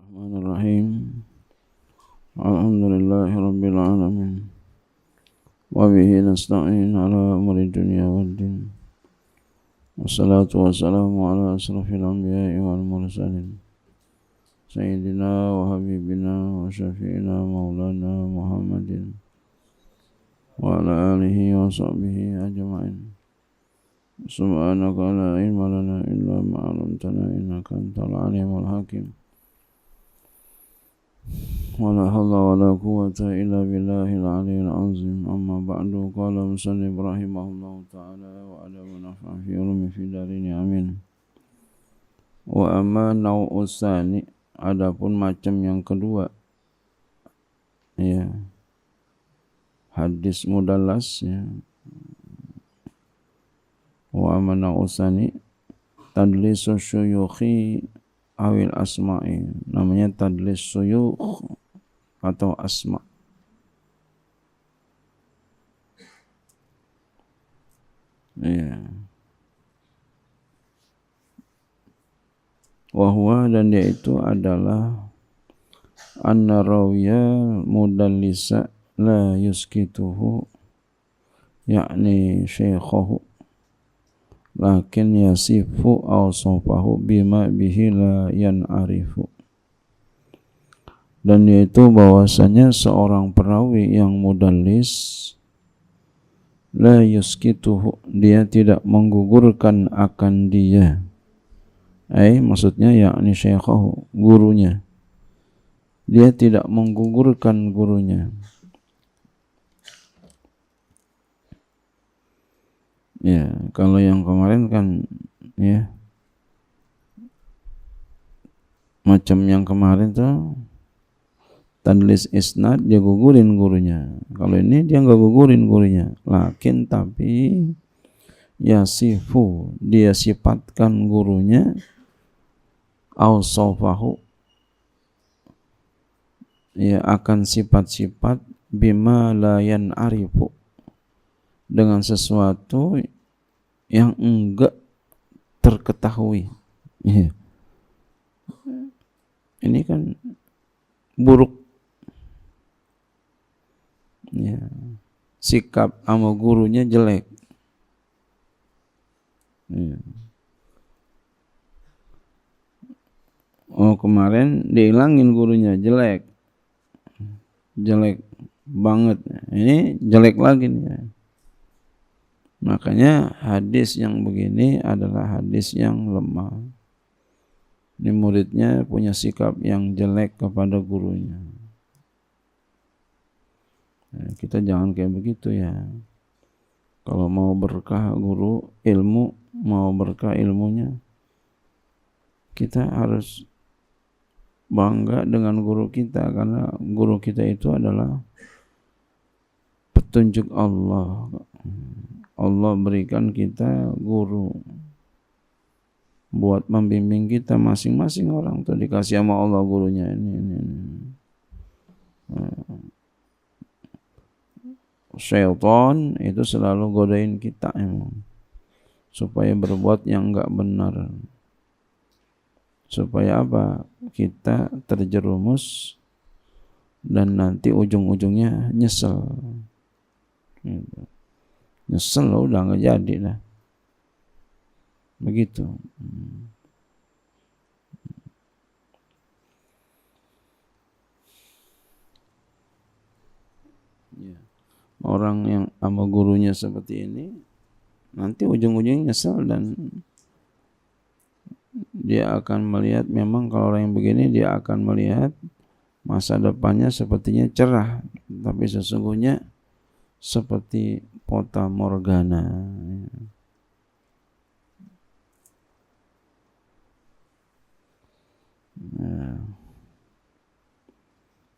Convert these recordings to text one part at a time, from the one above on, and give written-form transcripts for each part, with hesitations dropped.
Bismillahirrahmanirrahim. Alhamdulillahi rabbil alamin. Wa bihi nasta'in ala umuri dunya waddin. Wassalatu wassalamu ala asrafil anbiya'i wal mursalin. Sayyidina wa habibina wa syafi'ina maulana Muhammadin wa ala alihi wa sahbihi ajma'in. Subhanaka la ilma lana illa ma 'allamtana innaka antal alimul hakim. Wala hawla wala quwwata illa billahil aliyyil azim. Amma ba'du. Qala musannif rahimahullahu ta'ala wa adabu naf'a fi ulumi fi darini amin. Wa amma naw'us tsani, adapun macam yang kedua, ya, hadis mudallas, ya. Wa amma naw'us tsani tadlisu syuyukhi awil asma'i, namanya tadlis syuyukh atau asma. Ya. Wahwa, dan dia itu adalah anna rawiya mudallisa la yuskituhu, yakni syekhahu, lakin yasifu awsafahu bima bihi la yan'arifu. Dan yaitu bahwasanya seorang perawi yang mudallis la yuskituhu, dia tidak menggugurkan akan dia, maksudnya yakni syekhahu, gurunya, dia tidak menggugurkan gurunya. Ya, kalau yang kemarin kan, ya, macam yang kemarin tuh tadlis isnad, dia gugurin gurunya. Kalau ini dia enggak gugurin gurunya, lakin tapi yasifu, dia sifatkan gurunya, awsafahu, ya, akan sifat-sifat bima la yan'arifu, dengan sesuatu yang enggak terketahui. Ya. Ini kan buruk, ya, sikap sama gurunya jelek. Ya. Oh, kemarin dihilangin gurunya, jelek banget. Ini jelek lagi nih, ya. Makanya hadis yang begini adalah hadis yang lemah. Ini muridnya punya sikap yang jelek kepada gurunya. Nah, kita jangan kayak begitu, ya. Kalau mau berkah guru ilmu, mau berkah ilmunya, kita harus bangga dengan guru kita, karena guru kita itu adalah petunjuk Allah. Allah berikan kita guru buat membimbing kita. Masing-masing orang tuh dikasih sama Allah gurunya ini. Syaitan itu selalu godain kita emang, supaya berbuat yang enggak benar. Supaya apa? Kita terjerumus dan nanti ujung-ujungnya nyesel. Nyesel loh, udah enggak jadi dah. Begitu. Ya. Orang yang sama gurunya seperti ini, nanti ujung-ujungnya nyesel, dan dia akan melihat, memang kalau orang yang begini dia akan melihat masa depannya sepertinya cerah, tapi sesungguhnya seperti fata morgana. Nah,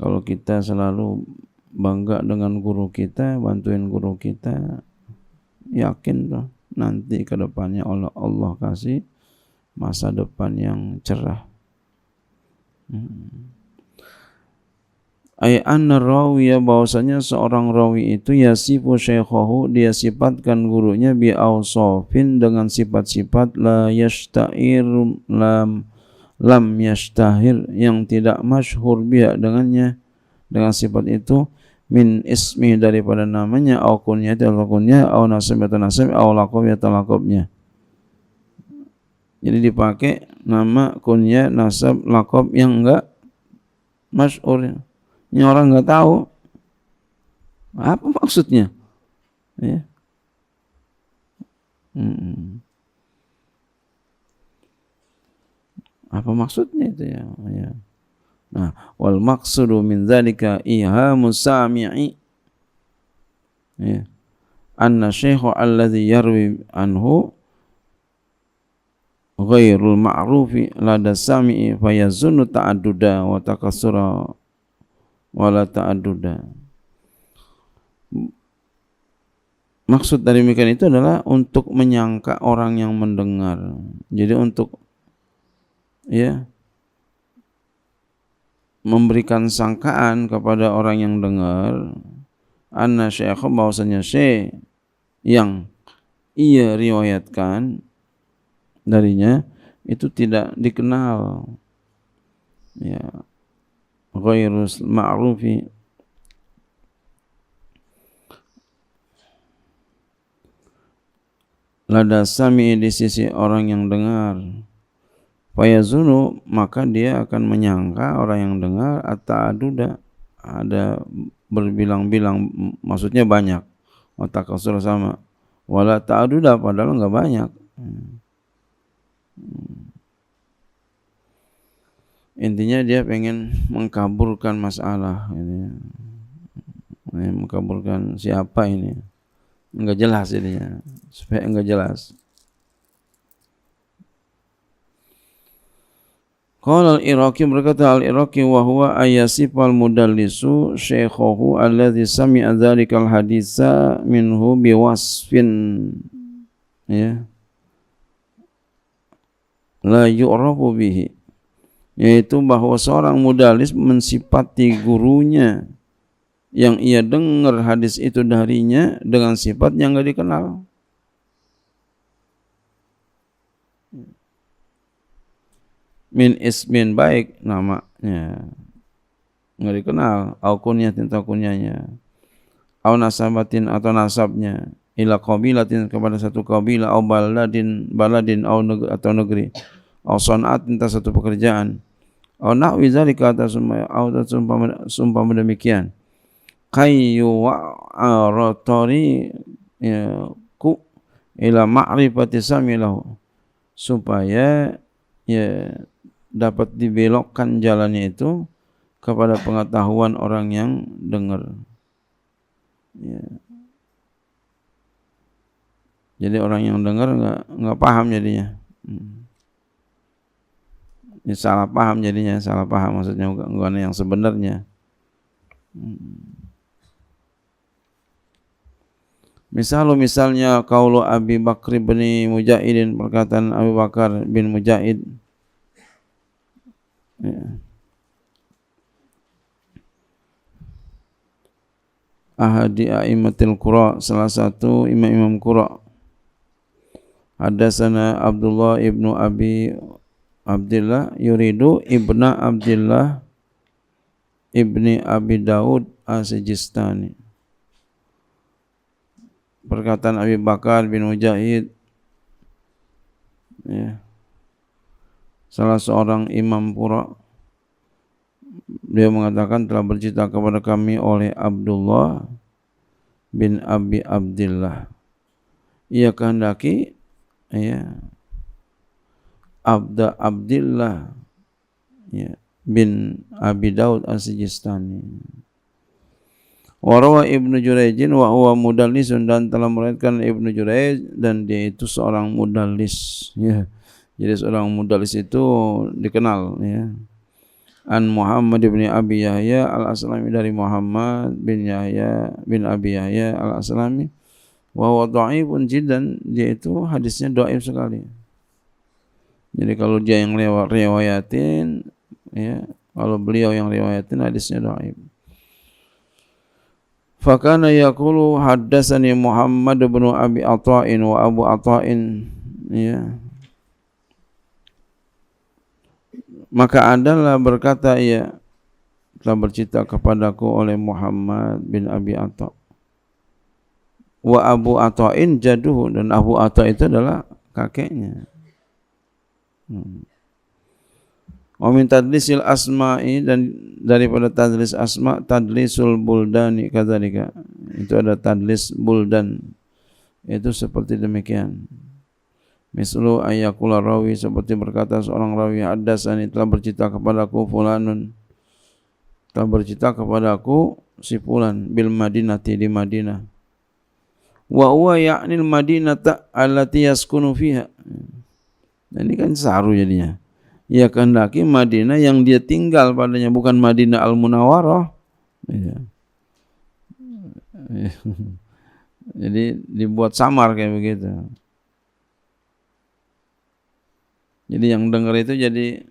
kalau kita selalu bangga dengan guru kita, bantuin guru kita, yakin tuh nanti ke depannya Allah kasih masa depan yang cerah. Anna rawiya, bahwasanya seorang rawi itu yasifu syekhahu, dia sifatkan gurunya bi awsafin, dengan sifat-sifat la lam yashtahir, yang tidak masyhur biha dengannya, dengan sifat itu, min ismi daripada namanya, au kunyati atau kunyah, au nasab atau nasab, au laqab atau laqabnya. Jadi dipakai nama, kunyah, nasab, laqab yang enggak masyhur, yang orang enggak tahu apa maksudnya, ya. Apa maksudnya itu, ya. Nah, wal maqsudu min dzalika ihamus sami'i, ya, anna syekhu alladhi yarwi anhu ghairul ma'rufi lada sami'i fayazunnu ta'adduda wa takassura wala ta'adduda. Maksud dari demikian itu adalah untuk menyangka orang yang mendengar. Jadi untuk, ya, memberikan sangkaan kepada orang yang dengar, anna syekh, bahwasanya syekh yang ia riwayatkan darinya itu tidak dikenal, ya, ghairus ma'rufi, lada sami, di sisi orang yang dengar, fayazunu, maka dia akan menyangka orang yang dengar, at-ta'aduda, ada berbilang-bilang, maksudnya banyak, watakasur sama, wala ta'aduda, padahal enggak banyak. Intinya dia pengen mengkaburkan masalah ini, mengkaburkan siapa ini, enggak jelas jadinya, supaya enggak jelas. Qala al-Iraqi, berkata al-Iraqi, wa huwa ayasifal mudallisu syekhahu alladhi sami'a dhalikal haditha minhu biwasfin, ya, la yu'rafu bihi, yaitu bahwa seorang mudallis mensifati gurunya yang ia dengar hadis itu darinya dengan sifat yang enggak dikenal. Min ismin, baik namanya enggak dikenal, au kunyatin atau kunyanya, au nasabatin atau nasabnya, ila qabilatin, kepada satu kabilah, au baladin atau negeri, au san'atin, atau satu pekerjaan, au nahwi zalika, atau sumpah demikian, kayyu wa'aratori ku ila ma'rifati samilahu, supaya, ya, dapat dibelokkan jalannya itu kepada pengetahuan orang yang dengar, ya. Jadi orang yang dengar enggak paham jadinya, ya, salah paham jadinya, salah paham maksudnya, bukan yang sebenarnya. Misalnya qaulu Abi Bakr bin Mujahidin, perkataan Abu Bakar bin Mujahid, ya, ahadi a'immatil qura, salah satu imam-imam qura, hadatsana Abdullah ibnu Abi Abdillah yuridu ibna Abdillah ibni Abi Daud as-Sijistani. Perkataan Abi Bakar bin Mujahid, ya, salah seorang imam qura, dia mengatakan telah bercerita kepada kami oleh Abdullah bin Abi Abdillah, ia kehendaki, ya, Abdillah, ya, bin Abi Daud as-Sijistani. Warawa Ibnu Jurayjin wa huwa mudallisun, dan telah meriwayatkan Ibnu Jurayj, dan dia itu seorang mudallis, ya. Jadi seorang mudallis itu dikenal, ya. An Muhammad bin Abi Yahya al-Aslami, dari Muhammad bin Yahya bin Abi Yahya al-Aslami, wa huwa dha'ifun jiddan, dia itu hadisnya dhaif sekali. Jadi kalau dia yang riwayatin, ya, kalau beliau yang riwayatin hadisnya dhaif. Fakana yaqulu haddatsani Muhammad bin Abi Atha'in wa Abu Atha'in, ya, Maka adalah berkata ia, telah bercerita kepadaku oleh Muhammad bin Abi Atha. Wa Abu Atha'in jaduhu, dan Abu Atha itu adalah kakeknya. Wa min tadlisil asma'i, dan daripada tadlis asma, tadlisul buldani kadzalika. Itu ada tadlis buldan. Itu seperti demikian. Mislu ayyakula rawi, seperti berkata seorang rawi, haddatsani, telah bercerita kepadaku fulanun, telah bercerita kepadaku si fulan, bil madinati, di Madinah. Wa huwa ya'nil madinata allati yaskunu fiha. Dan ini kan saru jadinya. Ia kehendaki Madinah yang dia tinggal padanya, bukan Madinah Al-Munawwarah. Ya. Jadi dibuat samar kayak begitu. Jadi yang dengar itu jadi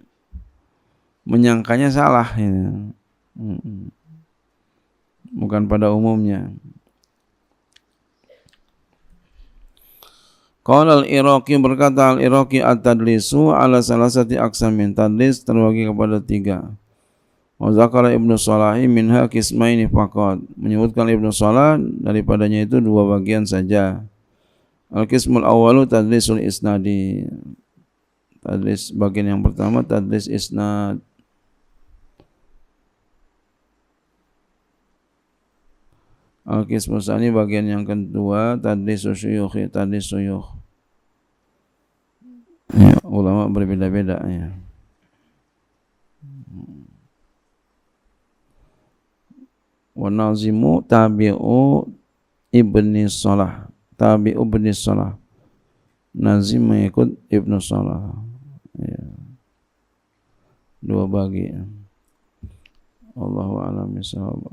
menyangkanya salah, ya. Bukan pada umumnya. Qala al-Iraqi, berkata al-Iraqi, at-tadlisu ala salasati aqsamin, tadlis terbagi kepada 3. Wa zakara Ibnu Salahi minha qismaini faqat, menyebutkan Ibnu Salah daripadanya itu 2 bagian saja. Al-qismul awwalu tadlisul isnadi, tadlis bagian yang pertama tadlis isnad. Al-qismu tsani, bagian yang kedua tadlis syuyukh, tadlis syuyukh. Ya, ulama berbeda-beda ya. Wa nazimu tabi'u ibni Salah, tabi'u ibni Salah, nazim mengikut Ibnu Salah, ya. 2 bagi. Allahu a'lam bishawab.